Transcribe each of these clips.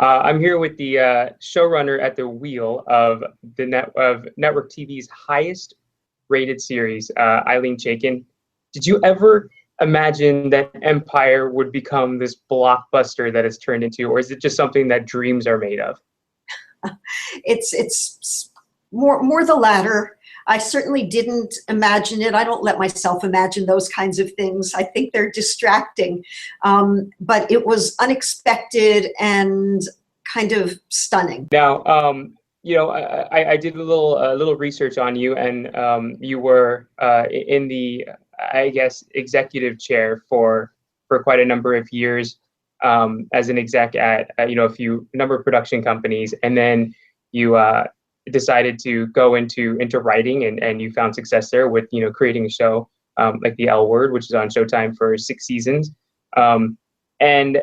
I'm here with the showrunner at the wheel of network TV's highest rated series, Ilene Chaiken. Did you ever imagine that Empire would become this blockbuster that it's turned into, or is it just something that dreams are made of? It's more the latter. I certainly didn't imagine it. I don't let myself imagine those kinds of things. I think they're distracting. But it was unexpected and kind of stunning. Now, I did a little research on you, and you were in the, I guess, executive chair for quite a number of years as an exec at a number of production companies, and then you decided to go into writing, and you found success there with creating a show like The L Word, which is on Showtime for 6 seasons. And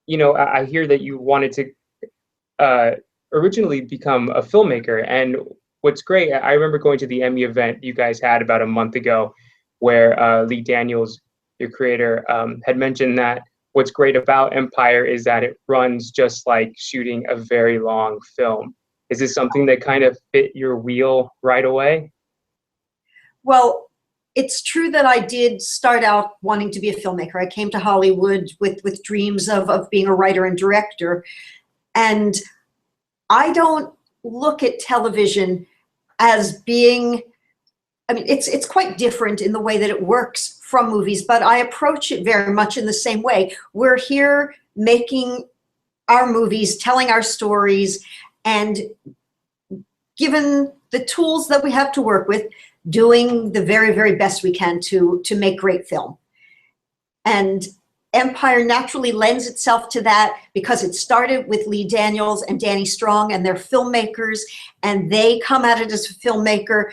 I hear that you wanted to originally become a filmmaker. And what's great, I remember going to the Emmy event you guys had about a month ago, where Lee Daniels, your creator, had mentioned that what's great about Empire is that it runs just like shooting a very long film. Is this something that kind of fit your wheel right away? Well, it's true that I did start out wanting to be a filmmaker. I came to Hollywood with dreams of being a writer and director. And I don't look at television as being, it's quite different in the way that it works from movies, but I approach it very much in the same way. We're here making our movies, telling our stories, and given the tools that we have to work with, doing the very, very best we can to make great film. And Empire naturally lends itself to that because it started with Lee Daniels and Danny Strong, and they're filmmakers, and they come at it as a filmmaker.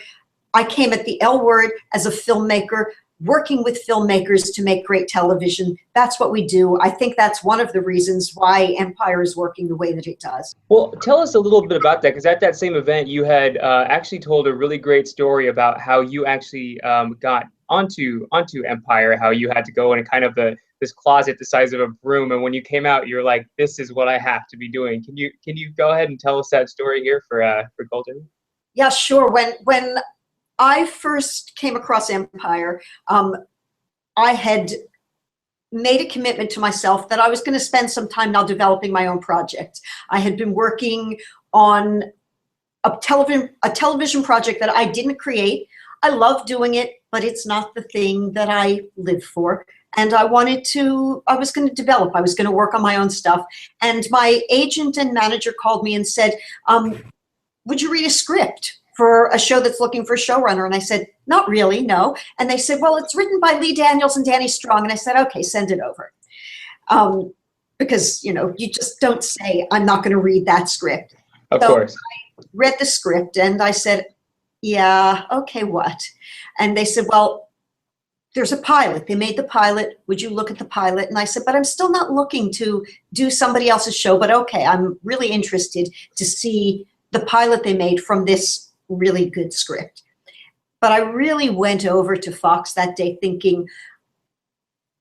I came at the L Word as a filmmaker, working with filmmakers to make great television. That's what we do. I think that's one of the reasons why Empire is working the way that it does. Well, tell us a little bit about that, because at that same event, you had actually told a really great story about how you actually got onto Empire, how you had to go in kind of this closet the size of a broom, and when you came out, you're like, "This is what I have to be doing." Can you go ahead and tell us that story here for Golden? Yeah, sure. When I first came across Empire, I had made a commitment to myself that I was going to spend some time now developing my own project. I had been working on a television project that I didn't create. I love doing it, but it's not the thing that I live for. And I was going to develop, I was going to work on my own stuff. And my agent and manager called me and said, would you read a script for a show that's looking for a showrunner? And I said, not really, no. And they said, well, it's written by Lee Daniels and Danny Strong. And I said, okay, send it over. Because, you just don't say, I'm not going to read that script. Of course. I read the script and I said, yeah, okay, what? And they said, well, there's a pilot. They made the pilot. Would you look at the pilot? And I said, but I'm still not looking to do somebody else's show. But okay, I'm really interested to see the pilot they made from this really good script. But I really went over to Fox that day thinking,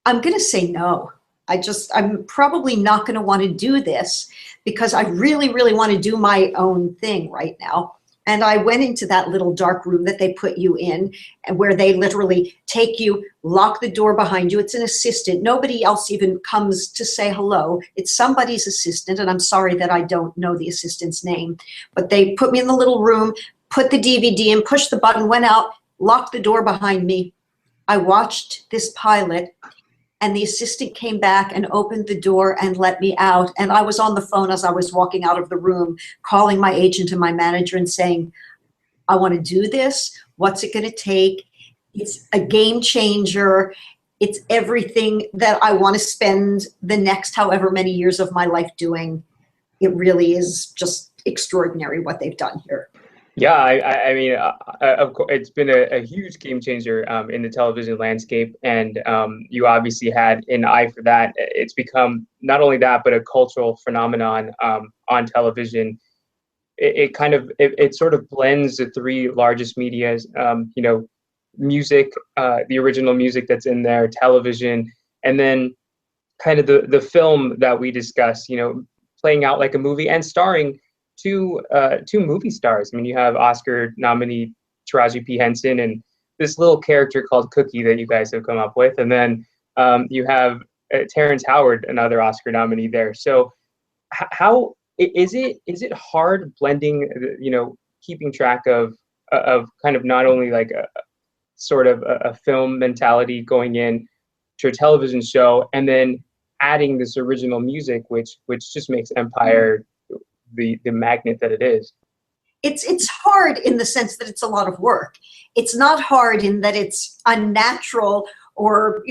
I'm going to say no. I'm probably not going to want to do this because I really, really want to do my own thing right now. And I went into that little dark room that they put you in, and where they literally take you, lock the door behind you. It's an assistant. Nobody else even comes to say hello. It's somebody's assistant, and I'm sorry that I don't know the assistant's name. But they put me in the little room, put the DVD in, pushed the button, went out, locked the door behind me. I watched this pilot, and the assistant came back and opened the door and let me out. And I was on the phone as I was walking out of the room, calling my agent and my manager and saying, I want to do this. What's it going to take? It's a game changer. It's everything that I want to spend the next however many years of my life doing. It really is just extraordinary what they've done here. Yeah, I mean, of course, it's been a huge game changer in the television landscape, and you obviously had an eye for that. It's become not only that, but a cultural phenomenon on television. It sort of blends the three largest medias, music, the original music that's in there, television, and then kind of the film that we discuss, playing out like a movie and starring two movie stars. I mean, you have Oscar nominee Taraji P. Henson and this little character called Cookie that you guys have come up with, and then you have Terrence Howard, another Oscar nominee there. So how is it hard blending, keeping track of kind of not only like a sort of a film mentality going in to a television show and then adding this original music, which just makes Empire the magnet that it is? It's hard in the sense that it's a lot of work. It's not hard in that it's unnatural or,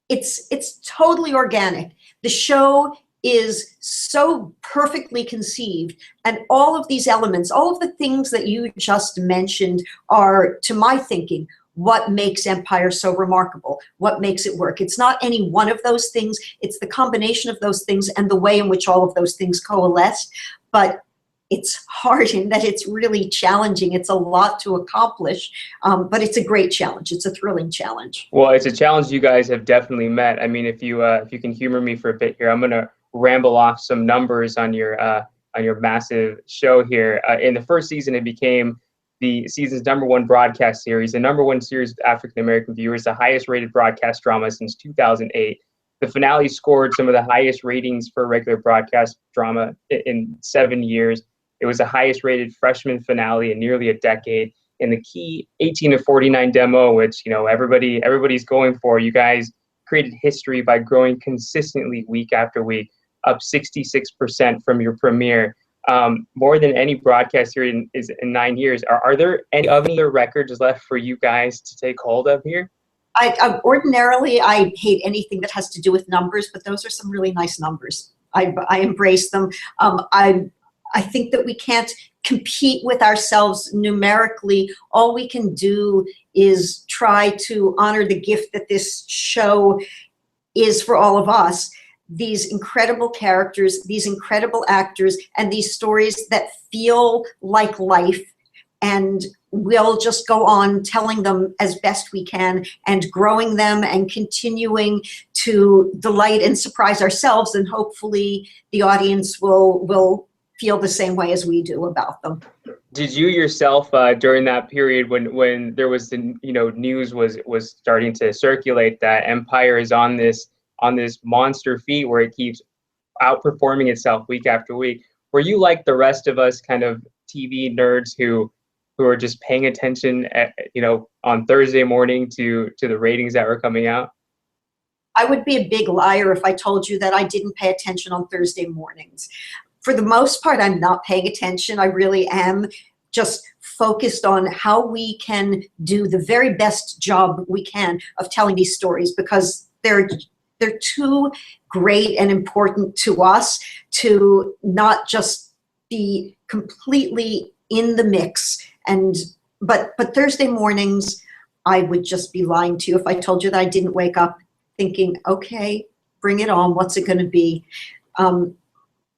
it's totally organic. The show is so perfectly conceived, and all of these elements, all of the things that you just mentioned are, to my thinking, what makes Empire so remarkable, what makes it work. It's not any one of those things, it's the combination of those things and the way in which all of those things coalesce. But it's hard in that it's really challenging. It's a lot to accomplish, but it's a great challenge. It's a thrilling challenge. Well, it's a challenge you guys have definitely met. I mean, if you can humor me for a bit here, I'm gonna ramble off some numbers on your massive show here. In the first season, it became the season's #1 broadcast series, the #1 series with African American viewers, the highest rated broadcast drama since 2008. The finale scored some of the highest ratings for a regular broadcast drama in 7 years. It was the highest rated freshman finale in nearly a decade. In the key 18 to 49 demo, which everybody's going for, you guys created history by growing consistently week after week, up 66% from your premiere. More than any broadcast series in 9 years. Are there any other records left for you guys to take hold of here? Ordinarily, I hate anything that has to do with numbers, but those are some really nice numbers. I embrace them. I think that we can't compete with ourselves numerically. All we can do is try to honor the gift that this show is for all of us. These incredible characters, these incredible actors, and these stories that feel like life. And we'll just go on telling them as best we can and growing them and continuing to delight and surprise ourselves. And hopefully the audience will feel the same way as we do about them. Did you yourself, during that period when there was the news was starting to circulate that Empire is on this monster feat where it keeps outperforming itself week after week, were you like the rest of us kind of TV nerds who are just paying attention on Thursday morning to the ratings that were coming out? I would be a big liar if I told you that I didn't pay attention on Thursday mornings. For the most part, I'm not paying attention. I really am just focused on how we can do the very best job we can of telling these stories, because they're too great and important to us to not just be completely in the mix. But Thursday mornings, I would just be lying to you if I told you that I didn't wake up thinking, okay, bring it on. What's it going to be?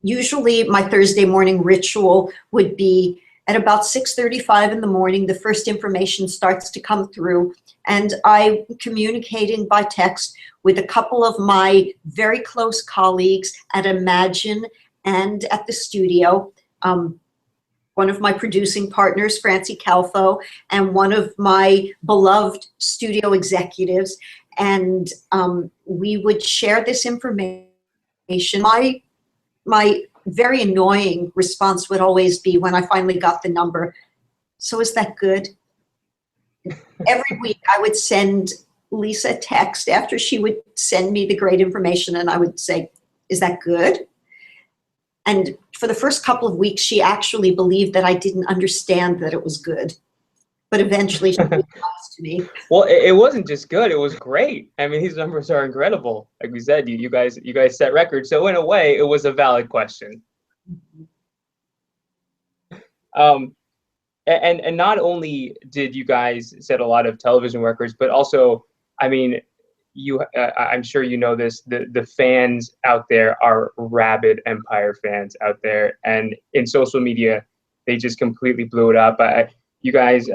Usually my Thursday morning ritual would be at about 6:35 in the morning, the first information starts to come through, and I'm communicating by text with a couple of my very close colleagues at Imagine and at the studio. One of my producing partners, Francie Calfo, and one of my beloved studio executives, and we would share this information. My very annoying response would always be when I finally got the number, so is that good? Every week I would send Lisa a text after she would send me the great information, and I would say, is that good? And for the first couple of weeks, she actually believed that I didn't understand that it was good. But eventually she was honest to me. Well, it wasn't just good, it was great. I mean, these numbers are incredible. Like we said, you guys set records. So in a way, it was a valid question. And not only did you guys set a lot of television records, but also, I mean, I'm sure you know this, the fans out there are rabid Empire fans out there. And in social media, they just completely blew it up. You guys,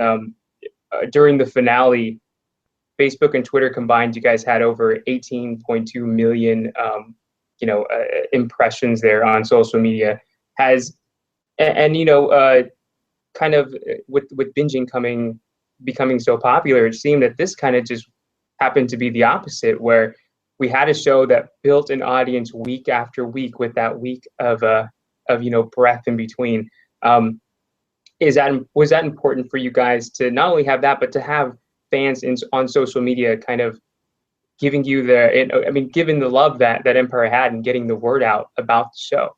during the finale, Facebook and Twitter combined, you guys had over 18.2 million impressions there on social media has, and kind of with binging becoming so popular, it seemed that this kind of just happened to be the opposite, where we had a show that built an audience week after week with that week of breath in between. Was that important for you guys to not only have that, but to have fans on social media kind of giving you given the love that Empire had and getting the word out about the show?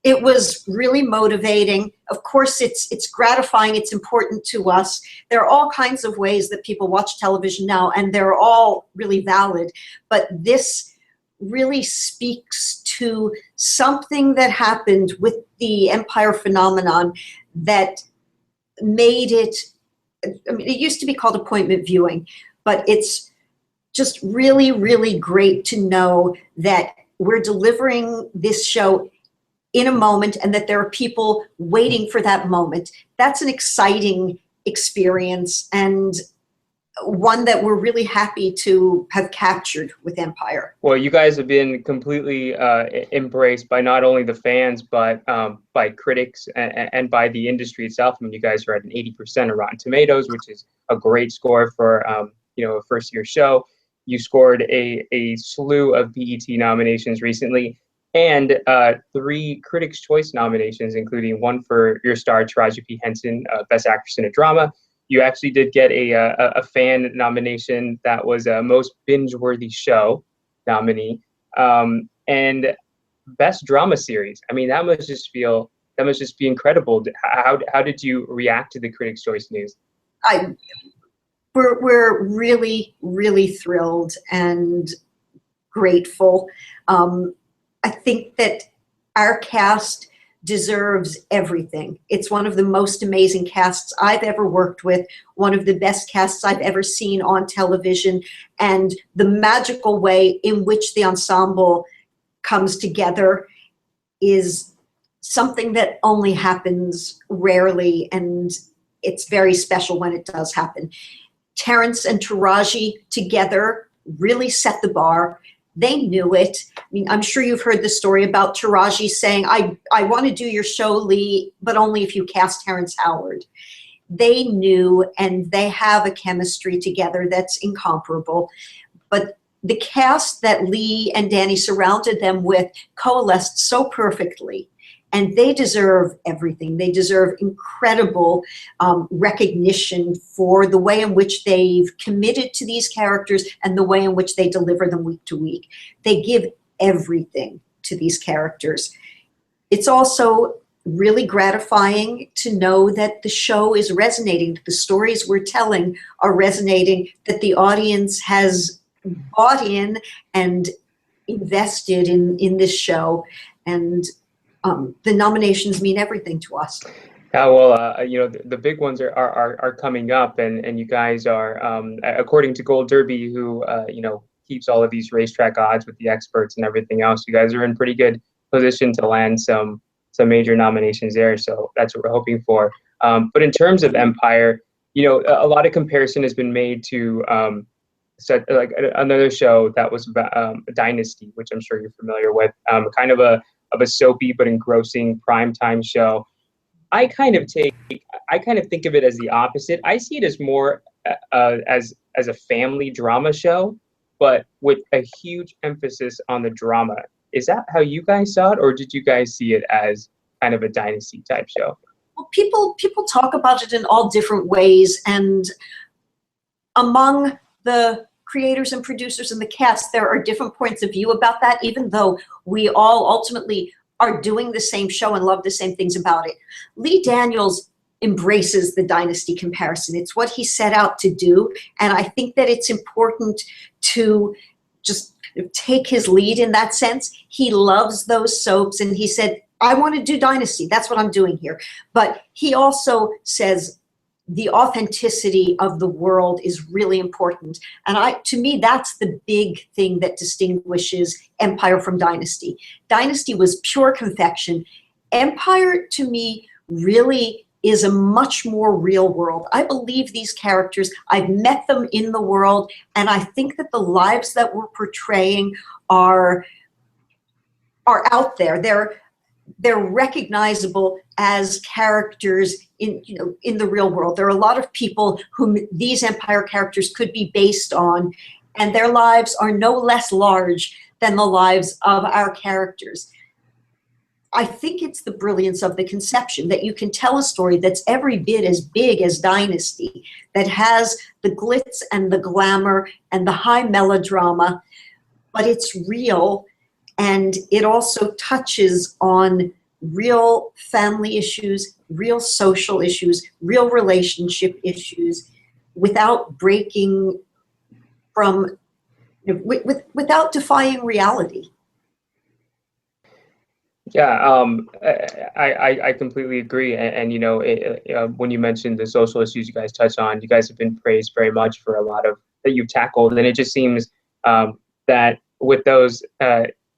It was really motivating. Of course, it's gratifying. It's important to us. There are all kinds of ways that people watch television now, and they're all really valid. But this really speaks to something that happened with the Empire phenomenon that made it, it used to be called appointment viewing, but it's just really, really great to know that we're delivering this show in a moment and that there are people waiting for that moment. That's an exciting experience and one that we're really happy to have captured with Empire. Well, you guys have been completely embraced by not only the fans, but by critics and by the industry itself. I mean, you guys are at an 80% of Rotten Tomatoes, which is a great score for a first-year show. You scored a slew of BET nominations recently, and 3 Critics' Choice nominations, including one for your star, Taraji P. Henson, Best Actress in a Drama. You actually did get a fan nomination that was a Most Binge-Worthy Show nominee, and Best Drama Series. I mean, that must just be incredible. How did you react to the Critics' Choice news? We're really, really thrilled and grateful. I think that our cast deserves everything. It's one of the most amazing casts I've ever worked with, one of the best casts I've ever seen on television, and the magical way in which the ensemble comes together is something that only happens rarely, and it's very special when it does happen. Terrence and Taraji together really set the bar. They knew it. I mean, I'm sure you've heard the story about Taraji saying, I want to do your show, Lee, but only if you cast Terrence Howard. They knew, and they have a chemistry together that's incomparable. But the cast that Lee and Danny surrounded them with coalesced so perfectly. And they deserve everything. They deserve incredible recognition for the way in which they've committed to these characters and the way in which they deliver them week to week. They give everything to these characters. It's also really gratifying to know that the show is resonating, the stories we're telling are resonating, that the audience has bought in and invested in this show. And the nominations mean everything to us. Yeah, well, the big ones are coming up, and you guys are, according to Gold Derby, who keeps all of these racetrack odds with the experts and everything else. You guys are in pretty good position to land some major nominations there, so that's what we're hoping for. But in terms of Empire, a lot of comparison has been made to like another show that was about Dynasty, which I'm sure you're familiar with, kind of a soapy but engrossing primetime show. I kind of think of it as the opposite. I see it as more as a family drama show, but with a huge emphasis on the drama. Is that how you guys saw it, or did you guys see it as kind of a Dynasty type show? Well, people talk about it in all different ways, and among the creators and producers and the cast, there are different points of view about that, even though we all ultimately are doing the same show and love the same things about it. Lee Daniels embraces the Dynasty comparison. It's what he set out to do, and I think that it's important to just take his lead in that sense. He loves those soaps, and he said, I want to do Dynasty. That's what I'm doing here. But he also says, the authenticity of the world is really important. And to me, that's the big thing that distinguishes Empire from Dynasty. Dynasty was pure confection. Empire, to me, really is a much more real world. I believe these characters, I've met them in the world, and I think that the lives that we're portraying are are out there. They're recognizable as characters in the real world. There are a lot of people whom these Empire characters could be based on, and their lives are no less large than the lives of our characters. I think it's the brilliance of the conception that you can tell a story that's every bit as big as Dynasty, that has the glitz and the glamour and the high melodrama, but it's real, and it also touches on real family issues, real social issues, real relationship issues, without breaking from, without defying reality. Yeah, I completely agree. And when you mentioned the social issues you guys touch on, you guys have been praised very much for a lot of that you've tackled. And it just seems that with those,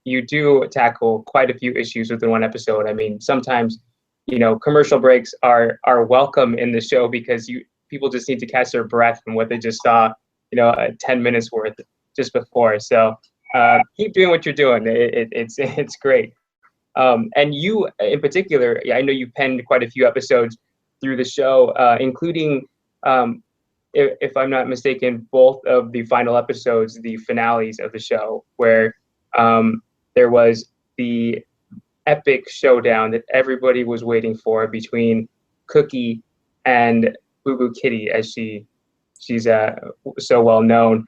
you do tackle quite a few issues within one episode. I mean, sometimes, commercial breaks are welcome in the show because people just need to catch their breath from what they just saw, 10 minutes worth just before. So keep doing what you're doing. It's great. And you in particular, I know you penned quite a few episodes through the show, including, if I'm not mistaken, both of the final episodes, the finales of the show, where there was the epic showdown that everybody was waiting for between Cookie and Boo Boo Kitty, as she's so well known.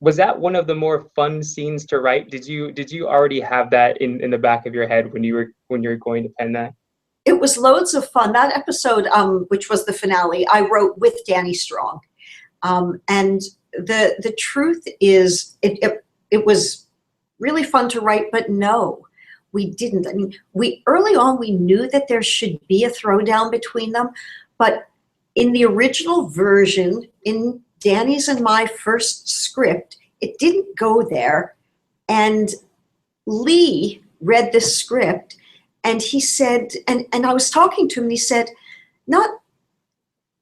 Was that one of the more fun scenes to write? Did you already have that in the back of your head when you were going to pen that? It was loads of fun. That episode, which was the finale, I wrote with Danny Strong, and the truth is, it was really fun to write. But no, we didn't. I mean, early on we knew that there should be a throwdown between them, but in the original version, in Danny's and my first script, it didn't go there. And Lee read the script and he said, and I was talking to him and he said, not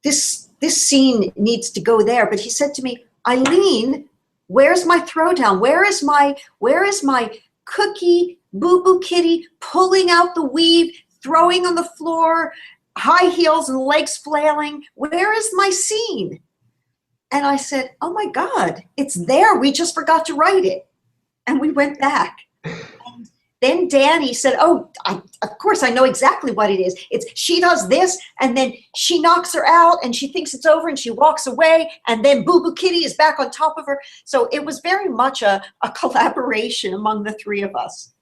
this scene needs to go there, but he said to me, Ilene, where's my throwdown? Where is my Cookie, Boo Boo Kitty pulling out the weave, throwing on the floor, high heels and legs flailing? Where is my scene? And I said, oh my God, it's there. We just forgot to write it. And we went back. And then Danny said, oh, of course, I know exactly what it is. She does this, and then she knocks her out, and she thinks it's over, and she walks away, and then Boo Boo Kitty is back on top of her. So it was very much a collaboration among the three of us.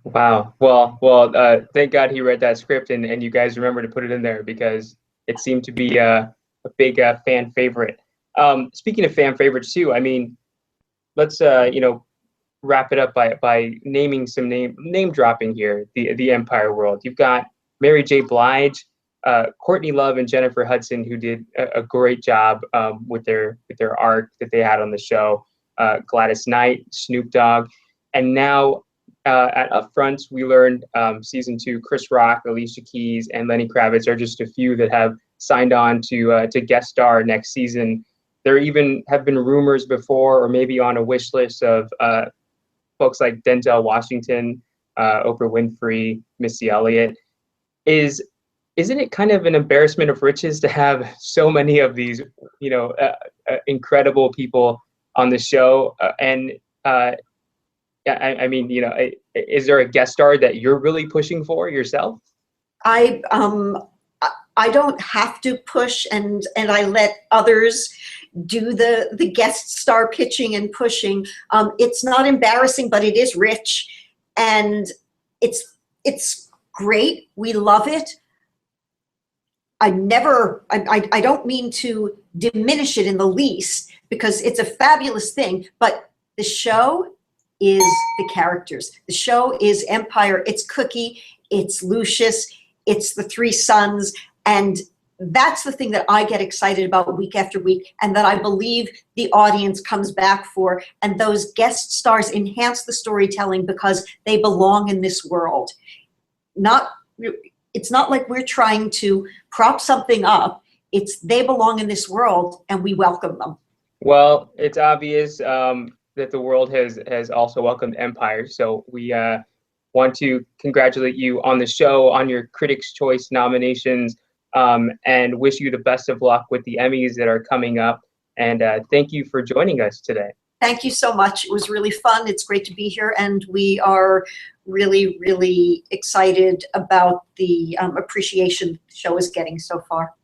Wow. Well, thank God he read that script, and you guys remember to put it in there because it seemed to be a big fan favorite. Speaking of fan favorites too, I mean, let's wrap it up by naming some name dropping here. The Empire world. You've got Mary J. Blige, Courtney Love, and Jennifer Hudson, who did a great job with their arc that they had on the show. Gladys Knight, Snoop Dogg, and now at Upfront we learned season 2, Chris Rock, Alicia Keys, and Lenny Kravitz are just a few that have signed on to guest star next season. There even have been rumors before, or maybe on a wish list of folks like Denzel Washington, Oprah Winfrey, Missy Elliott. Isn't it kind of an embarrassment of riches to have so many of these, incredible people on the show? I mean, is there a guest star that you're really pushing for yourself? I don't have to push, and I let others do the guest star pitching and pushing. It's not embarrassing, but it is rich, and it's great. We love it. I don't mean to diminish it in the least, because it's a fabulous thing, but the show is the characters. The show is Empire. It's Cookie, it's Lucius, it's the three sons. And that's the thing that I get excited about week after week, and that I believe the audience comes back for. And those guest stars enhance the storytelling because they belong in this world. It's not like we're trying to prop something up. They belong in this world, and we welcome them. Well, it's obvious that the world has also welcomed Empire. So we want to congratulate you on the show, on your Critics' Choice nominations, and wish you the best of luck with the Emmys that are coming up. And thank you for joining us today. Thank you so much. It was really fun. It's great to be here, and we are really, really excited about the appreciation the show is getting so far.